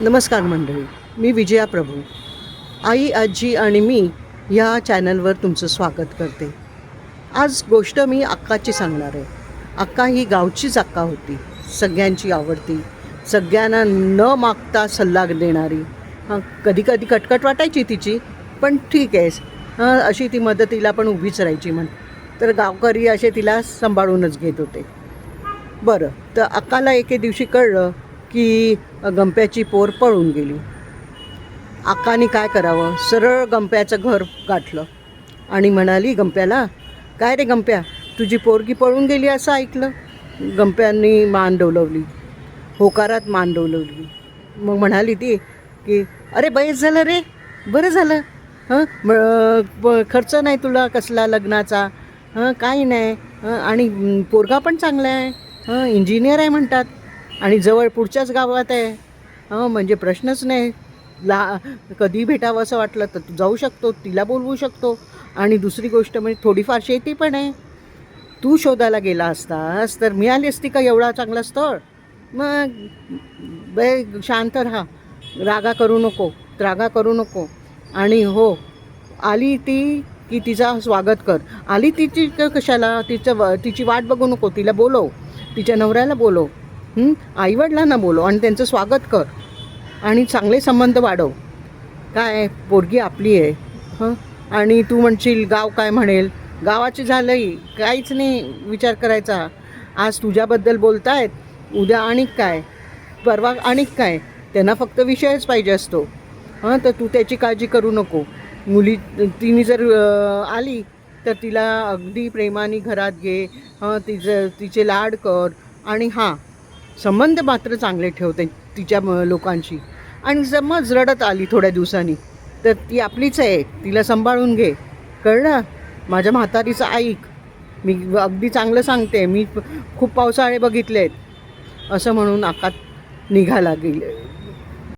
नमस्कार मंडळी, मी विजया प्रभू. आई, आजी आणि मी ह्या चॅनलवर तुमचं स्वागत करते. आज गोष्ट मी अक्काची सांगणार आहे. अक्का ही गावचीच अक्का होती, सगळ्यांची आवडती, सगळ्यांना न मागता सल्ला देणारी. कधी कधी कटकट वाटायची तिची, पण ठीक आहे, अशी ती मदतीला पण उभीच राहायची. तर गावकरी असे तिला सांभाळूनच घेत होते. बरं, तर अक्काला एके दिवशी कळलं की गंप्याची पोर पळून गेली. अक्काने काय करावं, सरळ गंप्याचं घर गाठलं आणि म्हणाली गंप्याला, काय रे गंप्या, तुझी पोरगी पळून गेली असं ऐकलं. गंप्यांनी मान डोलवली, होकारात मान डोलवली. मग म्हणाली ती की अरे बयस झालं रे, बरं झालं. खर्च नाही तुला कसला लग्नाचा, काही नाही, आणि पोरगा पण चांगला आहे, इंजिनियर आहे म्हणतात, आणि जवळ पुढच्याच गावात आहे. म्हणजे प्रश्नच नाही. कधी भेटावं असं वाटलं तर तू जाऊ शकतो, तिला बोलवू शकतो. आणि दुसरी गोष्ट म्हणजे थोडीफार शेती पण आहे. तू शोधायला गेला असतास तर मिळाली असती का एवढा चांगला स्थळ? मग शांत राहा, रागा करू नको. आणि हो, आली ती की तिचा स्वागत कर. आली तिची कशाला, तिची वाट बघू नको, तिला बोलव, तिच्या नवऱ्याला बोलव, आईवडिलांना बोलव आणि त्यांचं स्वागत कर आणि चांगले संबंध वाढव. काय, पोरगी आपली आहे. आणि तू म्हणशील गाव काय म्हणेल, गावाची झालंही काहीच नाही विचार करायचा. आज तुझ्याबद्दल बोलतायत, उद्या आणिक काय, परवा आणिक काय, त्यांना फक्त विषयच पाहिजे असतो. तर तू त्याची काळजी करू नको. तिने जर आली तर तिला अगदी प्रेमाने घरात घे, तिचे लाड कर, आणि संबंध मात्र चांगले ठेवते तिच्या लोकांशी. आणि समज रडत आली थोड्या दिवसांनी तर ती आपलीच आहे, तिला सांभाळून घे. कळलं? माझ्या म्हातारीचं ऐक, मी अगदी चांगलं सांगते, मी खूप पावसाळे बघितलेत. असं म्हणून अक्का निघायला